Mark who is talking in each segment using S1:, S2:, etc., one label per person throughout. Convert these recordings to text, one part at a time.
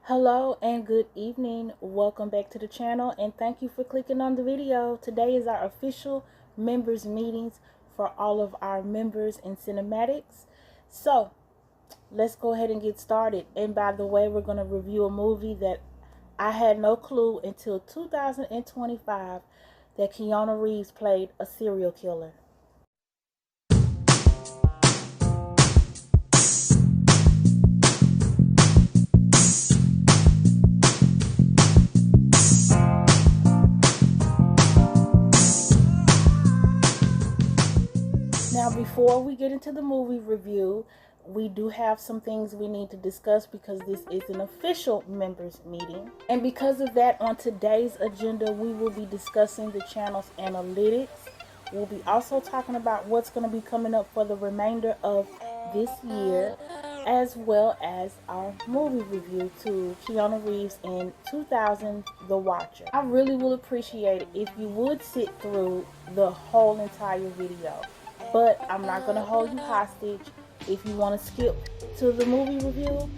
S1: Hello and good evening. Welcome back to the channel and thank you for clicking on the video. Today is our official members meetings for all of our members in cinematics. So let's go ahead and get started. And by the way, we're going to review a movie that I had no clue until 2025 that Keanu Reeves played a serial killer. Now, before we get into the movie review, we do have some things we need to discuss because this is an official members meeting. And because of that, on today's agenda, we will be discussing the channel's analytics. We'll be also talking about what's going to be coming up for the remainder of this year, as well as our movie review to Keanu Reeves in 2000, The Watcher. I really will appreciate it if you would sit through the whole entire video. But I'm not going to hold you hostage. If you want to skip to the movie review,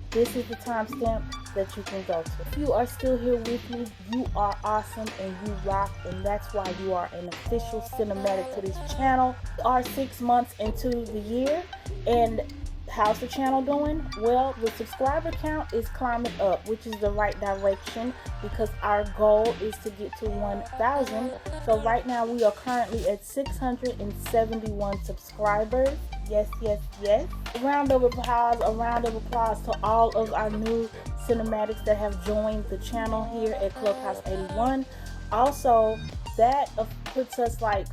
S1: this is the timestamp that you can go to. If you are still here with me, you are awesome and you rock, and that's why you are an official cinematic to this channel. We are 6 months into the year, and how's the channel doing? Well, the subscriber count is climbing up, which is the right direction because our goal is to get to 1,000. So right now we are currently at 671 subscribers. Yes, yes, yes. A round of applause to all of our new cinematics that have joined the channel here at Clubhouse 81. Also, that puts us like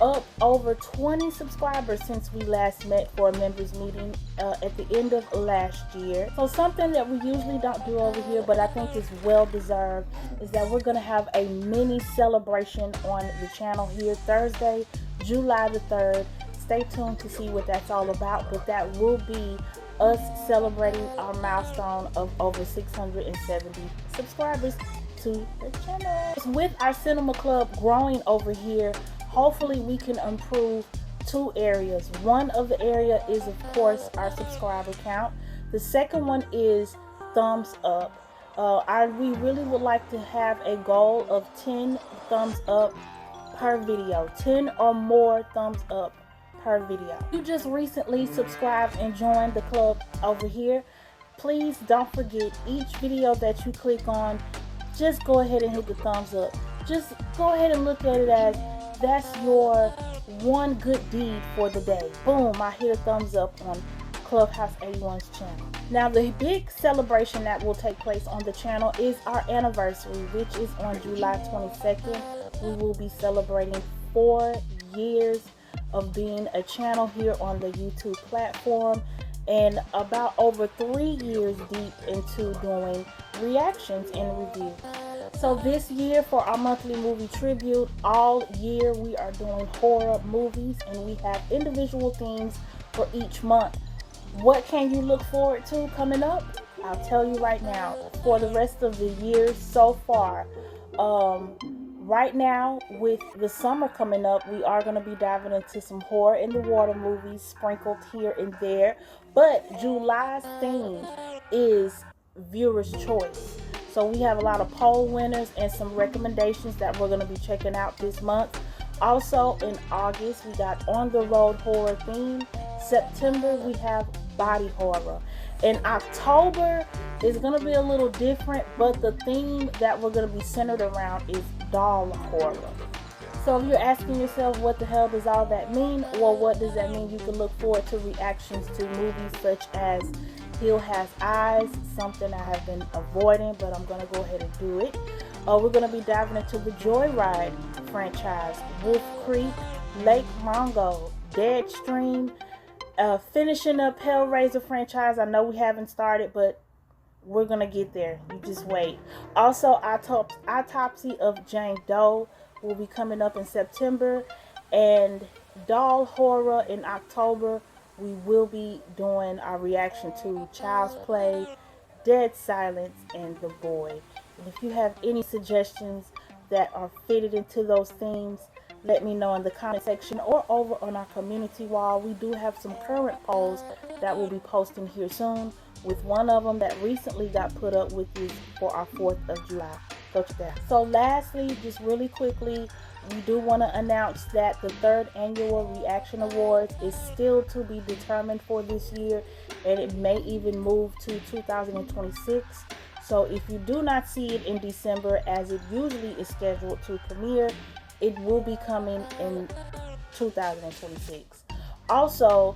S1: up over 20 subscribers since we last met for a members meeting at the end of last year. So something that we usually don't do over here, but I think is well deserved, is that we're going to have a mini celebration on the channel here Thursday, July the 3rd. Stay tuned to see what that's all about, but that will be us celebrating our milestone of over 670 subscribers to the channel. With our cinema club growing over here, hopefully we can improve two areas. One of the area is, of course, our subscriber count. The second one is thumbs up. We really would like to have a goal of 10 thumbs up per video, 10 or more thumbs up per video. You just recently subscribed and joined the club over here. Please don't forget, each video that you click on, just go ahead and hit the thumbs up. Just go ahead and look at it as that's your one good deed for the day. Boom, I hit a thumbs up on Clubhouse 81's channel. Now, the big celebration that will take place on the channel is our anniversary, which is on July 22nd. We will be celebrating 4 years of being a channel here on the YouTube platform, and about over 3 years deep into doing reactions and reviews. So this year, for our monthly movie tribute, all year we are doing horror movies, and we have individual themes for each month. What can you look forward to coming up? I'll tell you right now. For the rest of the year so far, right now with the summer coming up, we are going to be diving into some horror in the water movies sprinkled here and there. But July's theme is viewer's choice. So we have a lot of poll winners and some recommendations that we're going to be checking out this month. Also in August, we got on the road horror theme. September, we have body horror. In October, it's going to be a little different, but the theme that we're going to be centered around is doll horror. So if you're asking yourself what the hell does all that mean, or what does that mean, you can look forward to reactions to movies such as Hill Has Eyes, something I have been avoiding, but I'm going to go ahead and do it. We're going to be diving into the Joyride franchise, Wolf Creek, Lake Mongo, Deadstream, finishing up Hellraiser franchise. I know we haven't started, but we're going to get there. You just wait. Also, Autopsy of Jane Doe will be coming up in September, and doll horror in October. We will be doing our reaction to Child's Play, Dead Silence, and The Boy. And if you have any suggestions that are fitted into those themes, let me know in the comment section or over on our community wall. We do have some current polls that we'll be posting here soon. with one of them that recently got put up, which is for our 4th of July. Go check that out. So lastly, just really quickly, we do want to announce that the 3rd annual Reaction Awards is still to be determined for this year, and it may even move to 2026. So if you do not see it in December, as it usually is scheduled to premiere, it will be coming in 2026. Also,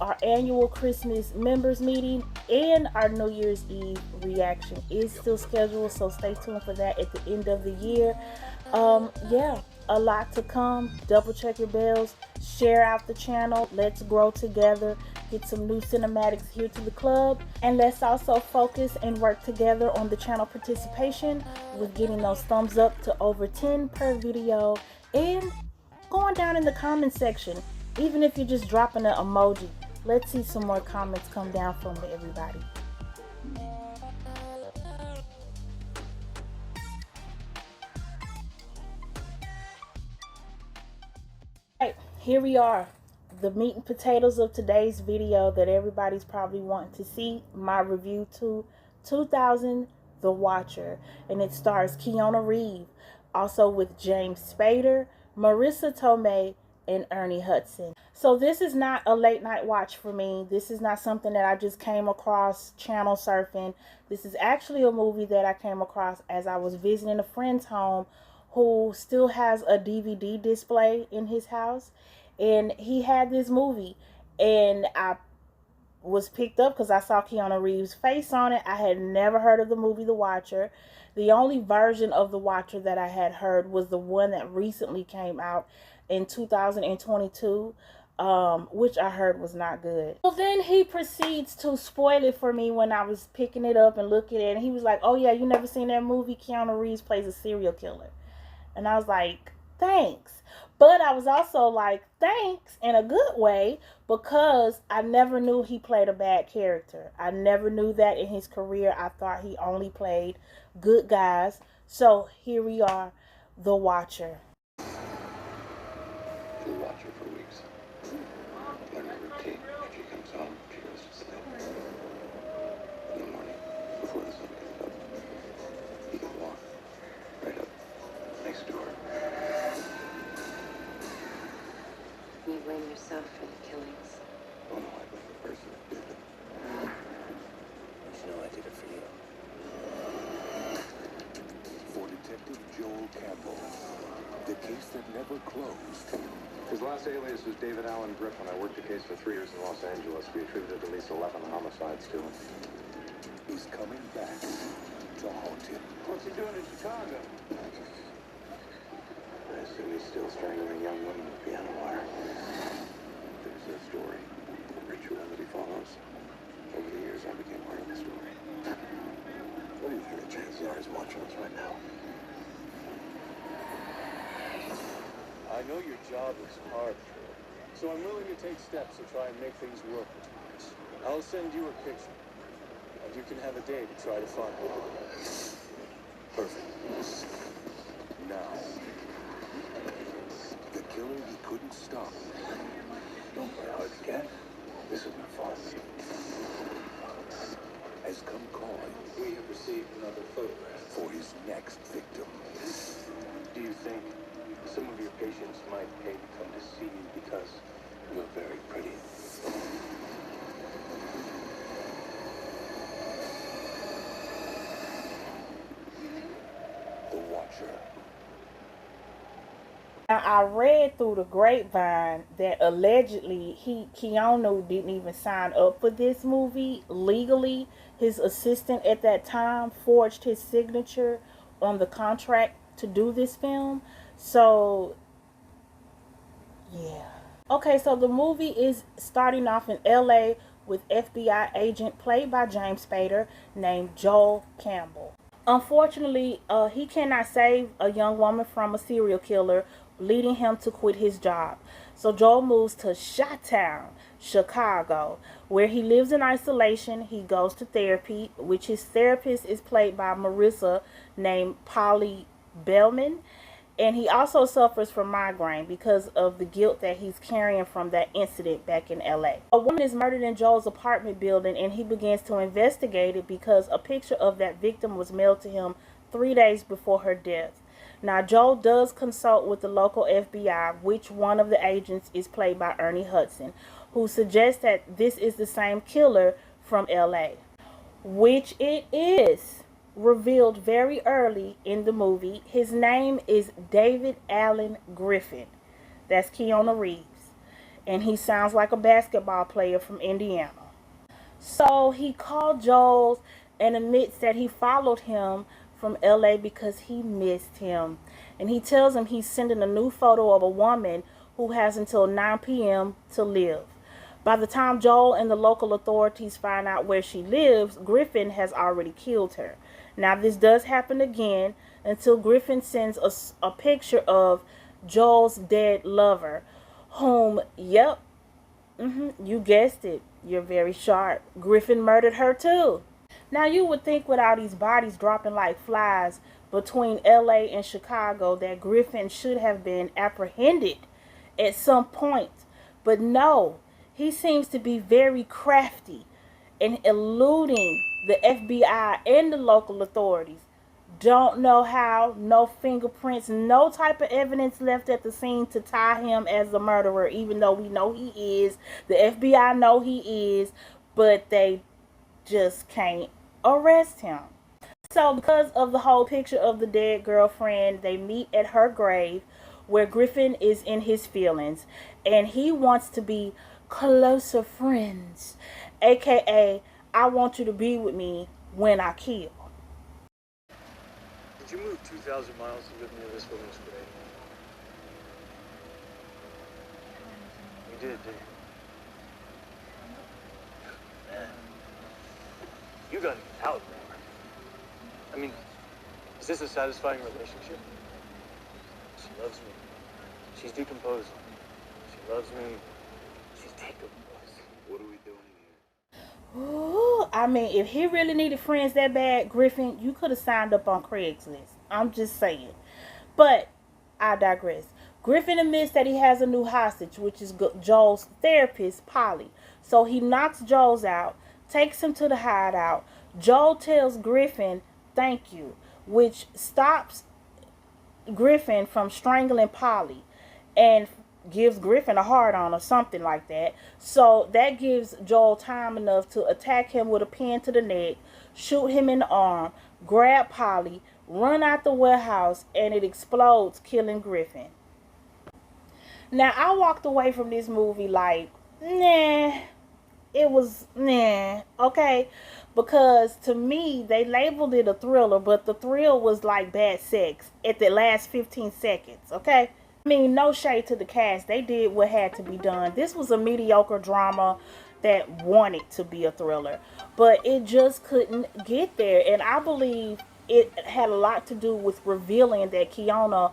S1: our annual Christmas members meeting and our New Year's Eve reaction is still scheduled, so stay tuned for that at the end of the year. Yeah, a lot to come. Double check your bells, share out the channel, let's grow together, get some new cinematics here to the club, and let's also focus and work together on the channel participation with getting those thumbs up to over 10 per video, and going down in the comment section, even if you're just dropping an emoji. Let's see some more comments come down from everybody. Right, here we are. The meat and potatoes of today's video that everybody's probably wanting to see. My review to 2000 The Watcher. And it stars Keanu Reeves. Also with James Spader, Marissa Tomei, and Ernie Hudson. So this is not a late night watch for me. This is not something that I just came across channel surfing. This is actually a movie that I came across as I was visiting a friend's home who still has a DVD display in his house. And he had this movie. And I was picked up because I saw Keanu Reeves' face on it. I had never heard of the movie The Watcher. The only version of The Watcher that I had heard was the one that recently came out in 2022, which I heard was not good. So then he proceeds to spoil it for me when I was picking it up and looking at it. And he was like, oh yeah, you never seen that movie? Keanu Reeves plays a serial killer. And I was like, thanks. But I was also like, thanks in a good way, because I never knew he played a bad character. I never knew that in his career. I thought he only played good guys. So here we are, The Watcher.
S2: The Watcher for weeks. Learn her routine. When she comes home, she goes to sleep. In the morning, before the sun comes up, he can walk right up next to her.
S3: You blame yourself for the killings.
S2: Oh no, I blame the person that did them. You know I did it for you.
S4: For Detective Joel Campbell, the case that never closed.
S5: His last alias was David Allen Griffin. I worked the case for 3 years in Los Angeles. We attributed at least 11 homicides to him.
S4: Is coming back to haunt him.
S5: What's he doing in Chicago?
S2: I assume he's still strangling young women with piano wire. There's a story, a ritual that he follows. Over the years, I became part of the story. What do you think the chances are he's watching us right now?
S6: I know your job is hard, so I'm willing to take steps to try and make things work between us. I'll send you a picture, and you can have a day to try to find it.
S4: Perfect. Now, the killer he couldn't stop.
S2: Don't play hard to get. This has been fun.
S4: Has come calling
S6: We have received another photograph.
S4: for his next victim.
S6: Do you think some of your patients might pay to come to see you because
S2: You're very pretty.
S4: The Watcher.
S1: Now, I read through the grapevine that allegedly Keanu didn't even sign up for this movie legally. His assistant at that time forged his signature on the contract to do this film. So, yeah. Okay, so the movie is starting off in LA with FBI agent played by James Spader named Joel Campbell. Unfortunately, he cannot save a young woman from a serial killer, leading him to quit his job. So Joel moves to Chi-Town, Chicago, where he lives in isolation. He goes to therapy, which his therapist is played by Marissa named Polly Bellman. And he also suffers from migraine because of the guilt that he's carrying from that incident back in LA. A woman is murdered in Joel's apartment building, and he begins to investigate it because a picture of that victim was mailed to him 3 days before her death. Now, Joel does consult with the local FBI, which one of the agents is played by Ernie Hudson, who suggests that this is the same killer from LA, which it is. Revealed very early in the movie. His name is David Allen Griffin. That's Keanu Reeves. And he sounds like a basketball player from Indiana. So he called Joel and admits that he followed him from LA because he missed him. And he tells him he's sending a new photo of a woman who has until 9 p.m. to live. By the time Joel and the local authorities find out where she lives, Griffin has already killed her. Now, this does happen again until Griffin sends a picture of Joel's dead lover, whom, yep, you guessed it, you're very sharp, Griffin murdered her too. Now, you would think with all these bodies dropping like flies between LA and Chicago that Griffin should have been apprehended at some point, but no, he seems to be very crafty and eluding the FBI and the local authorities. Don't know how, no fingerprints, no type of evidence left at the scene to tie him as the murderer, even though we know he is. The FBI know he is, but they just can't arrest him. So because of the whole picture of the dead girlfriend, they meet at her grave where Griffin is in his feelings and he wants to be closer friends, aka I want you to be with me when I kill.
S6: Did you move 2,000 miles to live near this woman's grave? You did, didn't you? Man, you gotta get out there. I mean, is this a satisfying relationship? She loves me. She's decomposing. She loves me. She's decomposing. What are we doing here?
S1: Ooh, I mean, if he really needed friends that bad, Griffin, you could have signed up on Craigslist. I'm just saying. But I digress. Griffin admits that he has a new hostage, which is Joel's therapist, Polly. So he knocks Joel's out, takes him to the hideout. Joel tells Griffin, thank you, which stops Griffin from strangling Polly and gives Griffin a hard on or something like that. So that gives Joel time enough to attack him with a pin to the neck, shoot him in the arm, grab Polly, run out the warehouse, and it explodes, killing Griffin. Now, I walked away from this movie like, nah, it was, nah, okay? Because to me, they labeled it a thriller, but the thrill was like bad sex at the last 15 seconds, okay? I mean, no shade to the cast. They did what had to be done. This was a mediocre drama that wanted to be a thriller, but it just couldn't get there. And I believe it had a lot to do with revealing that Keanu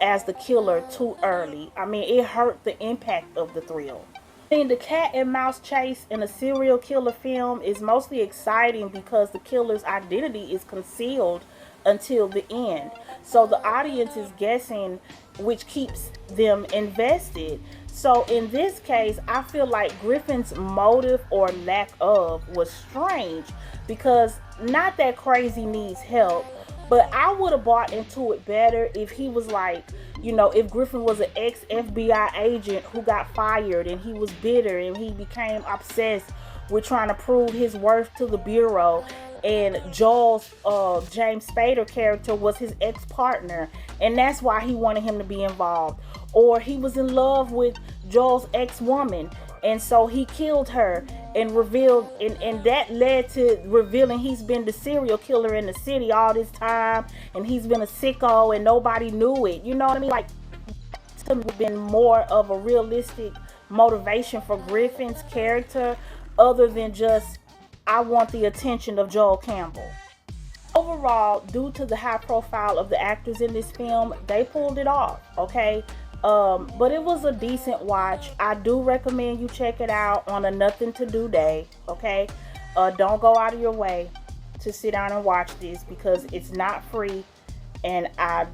S1: as the killer too early. I mean, it hurt the impact of the thrill. I mean, the cat and mouse chase in a serial killer film is mostly exciting because the killer's identity is concealed until the end. So the audience is guessing, which keeps them invested. So in this case, I feel like Griffin's motive or lack of was strange because not that Crazy needs help, but I would have bought into it better if he was like, you know, if Griffin was an ex-FBI agent who got fired and he was bitter and he became obsessed with trying to prove his worth to the Bureau, and Joel's James Spader character was his ex-partner and that's why he wanted him to be involved. Or he was in love with Joel's ex-woman and so he killed her and revealed, and that led to revealing he's been the serial killer in the city all this time and he's been a sicko and nobody knew it. You know what I mean? Like, it could have been more of a realistic motivation for Griffin's character other than just, I want the attention of Joel Campbell. Overall, due to the high profile of the actors in this film, they pulled it off, okay? But it was a decent watch. I do recommend you check it out on a nothing to do day, okay? Don't go out of your way to sit down and watch this because it's not free, and I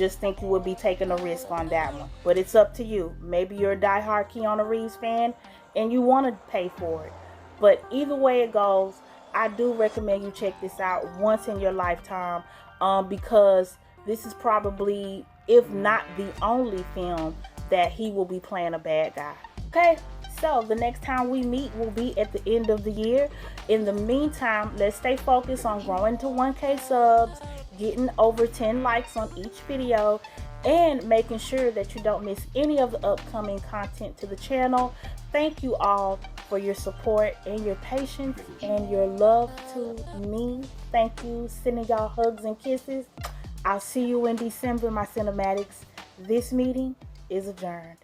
S1: just think you would be taking a risk on that one. But it's up to you. Maybe you're a diehard Keanu Reeves fan and you want to pay for it. But either way it goes, I do recommend you check this out once in your lifetime, because this is probably, if not the only film that he will be playing a bad guy. Okay, so the next time we meet will be at the end of the year. In the meantime, let's stay focused on growing to 1K subs, getting over 10 likes on each video, and making sure that you don't miss any of the upcoming content to the channel. Thank you all for your support and your patience and your love to me. Thank you. Sending y'all hugs and kisses. I'll see you in December, my cinematics. This meeting is adjourned.